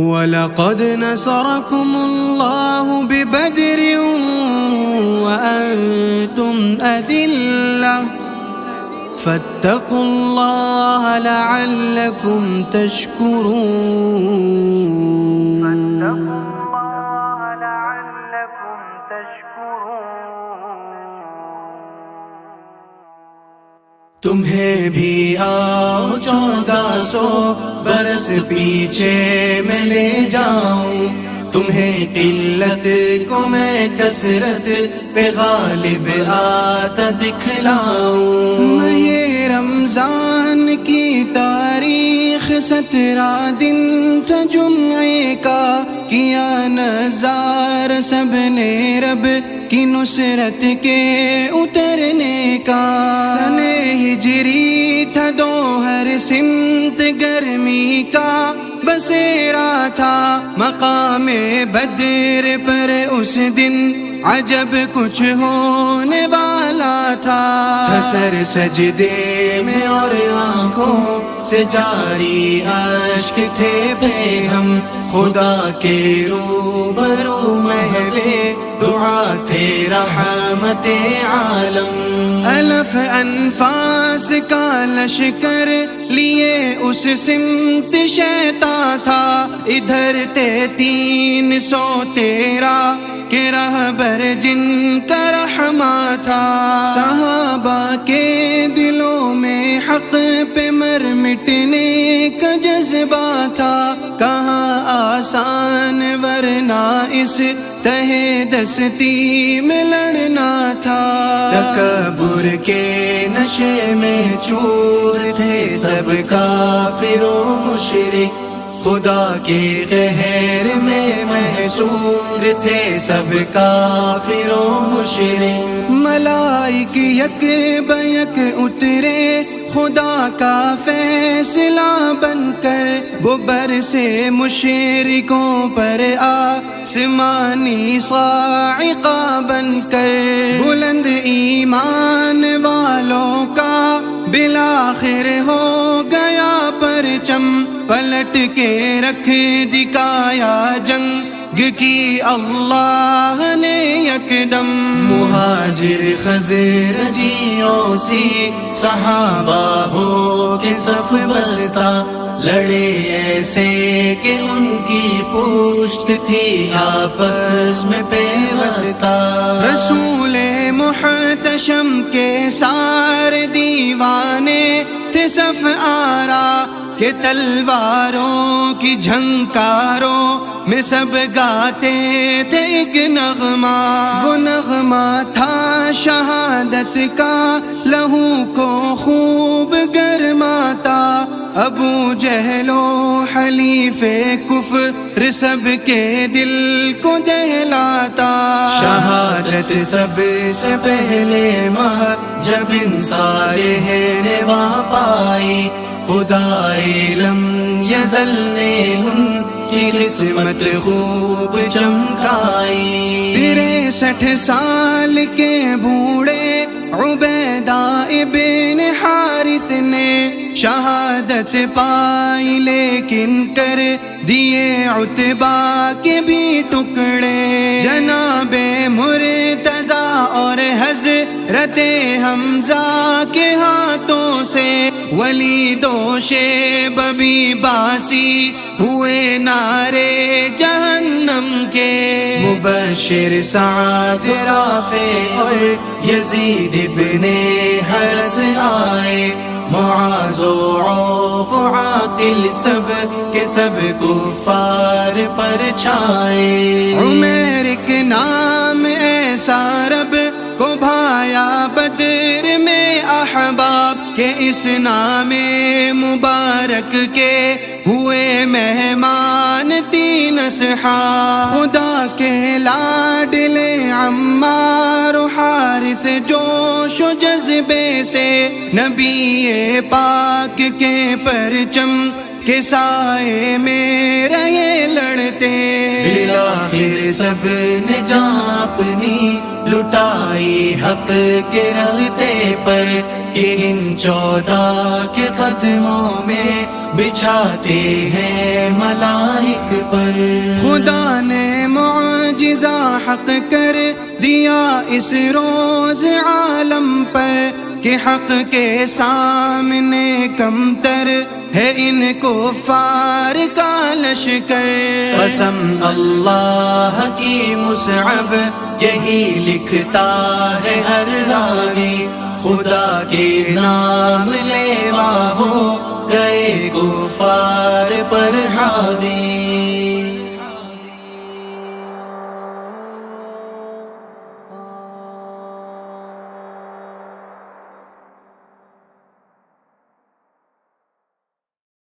وَلَقَدْ نَصَرَكُمُ اللَّهُ بِبَدْرٍ وَأَنْتُمْ أَذِلَّةٌ فَاتَّقُوا اللَّهَ لَعَلَّكُمْ تَشْكُرُونَ. تمہیں بھی آؤ 1400 برس پیچھے میں لے جاؤں، تمہیں قلت کو میں کثرت پہ غالب آتا دکھلاؤں. میں یہ رمضان کی تاریخ 17 دن تھا جمعے کا، کیا نظارہ سب نے رب کی نصرت کے اترنے کا. سنے ہجری تھا دو ہر سمت گرمی کا بسیرا تھا، مقام بدر پر اس دن عجب کچھ ہونے والا تھا. سر سجدے میں اور آنکھوں سے جاری اشک تھے بے ہم، خدا کے روبرو محوے دعا تھے رحمت عالم. الف انفاس کا لشکر لیے اس سمت شیطان تھا، ادھر تھے 313 کہ رہبر جن کا رحمہ تھا. صحابہ کے دلوں میں حق پہ مر مٹنے کا جذبہ تھا، کہاں آسان ورنہ اس تہے دستی میں لڑنا تھا. تکبر کے نشے میں چور تھے سب کافر و مشرک، خدا کے قہر میں محصور تھے سب کافر و مشرک. ملائک یک بیک اترے خدا کا فیصلہ بن کر، وہ برسے مشرکوں پر آسمانی صاعقہ بن کر. بلند ایمان والوں کا بالآخر ہو گیا پرچم، پلٹ کے رکھ دکھایا جنگ کی اللہ نے یکدم. مہاجر خزرجی اوسی صحابہ ہو کے صف بستا، لڑے ایسے کہ ان کی پشت تھی آپس میں پیوستہ. رسول محتشم کے سارے دیوانے تھے صف آرا، کہ تلواروں کی جھنکاروں میں سب گاتے تھے ایک نغمہ. وہ نغمہ تھا شہادت کا، لہو کو خوب گرماتا، ابو جہل و حلیف کفر سب کے دل کو دہلاتا. شہادت سب سے پہلے ماہ جب انسارے نے وہاں پائی، خدائے لم یزل نے ان کی قسمت خوب چمکائی. 63 سال کے بوڑھے عبیدہ ابن حارث نے شہادت پائی، لیکن کر دیے عتبہ کے بھی ٹکڑے. جناب مرتضیٰ اور حضرت حمزہ کے ہاتھوں سے ولید و شیبہ بھی باسی ہوئے نعرے جہنم کے. مبشر سعد رافع اور یزید ابن حرس آئے، معاذ و عوف عاقل سب کے سب کفار پر چھائے. عمیر کے نام ایسا رب کو بھایا بدر میں احباب، کہ اس نام مبارک کے ہوئے مہمان 3 اصحاب. خدا کے لاڈلے عمار و حارث جوش و جذبے سے نبی پاک کے پرچم کے سائے میں رہے لڑتے. بالآخر سب نے جان اپنی لٹائی حق کے راستے پر، کہ ان 14 کے قدموں میں بچھاتے ہیں ملائک پر۔ خدا نے معجزہ حق کر دیا اس روز عالم پر کہ حق کے سامنے کمتر ہے ان کفار کا لشکر۔ قسم اللہ کی مصعب یہی لکھتا ہے ہر راوی، خدا کے نام لیوا ہو گئے کفار پر حاوی۔